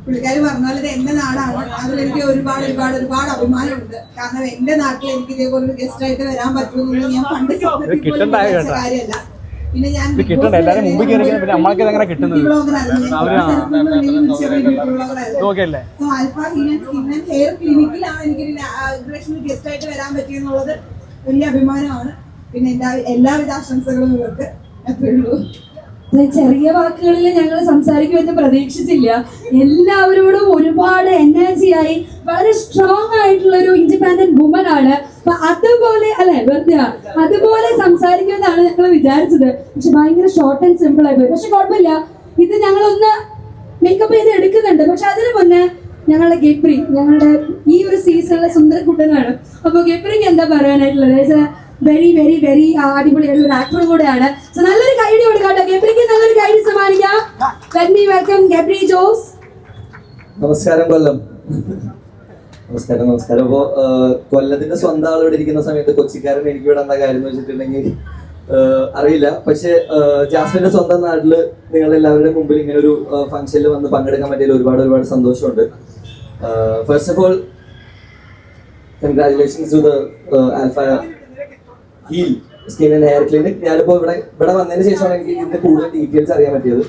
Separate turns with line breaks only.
പുള്ളിക്കാരി പറഞ്ഞ പോലെ ഇത് എന്റെ നാടാണ്. അതിലെനിക്ക് ഒരുപാട് ഒരുപാട് ഒരുപാട് അഭിമാനമുണ്ട്. കാരണം എന്റെ നാട്ടിൽ എനിക്ക് ഇതേപോലെ ഒരു ഗസ്റ്റ് ആയിട്ട് വരാൻ പറ്റുമെന്നൊന്നും ഞാൻ പണ്ട് കാര്യമല്ല. പിന്നെ ഞാൻ ആൽഫ സ്കിൻ ആൻഡ് ഹെയർ ക്ലിനിക്കിലാണ് എനിക്ക് ഗസ്റ്റ് ആയിട്ട് വരാൻ പറ്റിയെന്നുള്ളത് വലിയ അഭിമാനമാണ്. പിന്നെ എല്ലാവിധ ആശംസകളും ഇവർക്ക്. എത്രയുള്ളൂ.
ചെറിയ വാക്കുകളിൽ ഞങ്ങൾ സംസാരിക്കുമെന്ന് പ്രതീക്ഷിച്ചില്ല. എല്ലാവരോടും ഒരുപാട് എനർജിയായി വളരെ സ്ട്രോങ് ആയിട്ടുള്ള ഒരു ഇൻഡിപെൻഡന്റ് വുമൺ ആണ്. അപ്പൊ അതുപോലെ അല്ലെ വെറുതെ അതുപോലെ സംസാരിക്കുമെന്നാണ് ഞങ്ങൾ വിചാരിച്ചത്. പക്ഷെ ഭയങ്കര ഷോർട്ട് ആൻഡ് സിമ്പിൾ ആയി പോയി. പക്ഷെ കുഴപ്പമില്ല, ഇത് ഞങ്ങളൊന്ന് മേക്കപ്പ് ചെയ്ത് എടുക്കുന്നുണ്ട്. പക്ഷെ അതിന് മുന്നേ ഞങ്ങളുടെ ഗബ്രി ഞങ്ങളുടെ ഈ ഒരു സീസണിലെ സുന്ദരക്കുട്ടനാണ്. അപ്പൊ ഗബ്രിക്ക് എന്താ പറയാനായിട്ടുള്ളത്? വെരി വെരി വെരി അടിപൊളിയായിട്ടുള്ള ഒരു ആക്ടറും കൂടെയാണ്. സോ നല്ലൊരു കൈഡി കൊടുക്കാട്ടോ ഗബ്രിക്ക്, നല്ലൊരു കൈഡി സമ്മാനിക്കാം. Let me welcome Gabri Jose.
നമസ്കാരം കൊല്ലം. നമസ്കാരം. അപ്പോ കൊല്ലത്തിന്റെ സ്വന്തം ആൾ ഇവിടെ ഇരിക്കുന്ന സമയത്ത് കൊച്ചിക്കാരൻ എനിക്ക് ഇവിടെ എന്താ കാര്യം എന്ന് വെച്ചിട്ടുണ്ടെങ്കിൽ അറിയില്ല. പക്ഷെ ജാസ്മിന്റെ സ്വന്തം നാട്ടില് നിങ്ങൾ എല്ലാവരുടെ മുമ്പിൽ ഇങ്ങനെ ഒരു ഫംഗ്ഷനിൽ വന്ന് പങ്കെടുക്കാൻ പറ്റിയതിൽ ഒരുപാട് ഒരുപാട് സന്തോഷമുണ്ട്. First of all congratulations to the Alpha Heal skin and hair clinic. ഞാനിപ്പോ ഇവിടെ വന്നതിന് ശേഷമാണ് എനിക്ക് ഇതിന്റെ കൂടുതൽ ഡീറ്റെയിൽസ് അറിയാൻ പറ്റിയത്.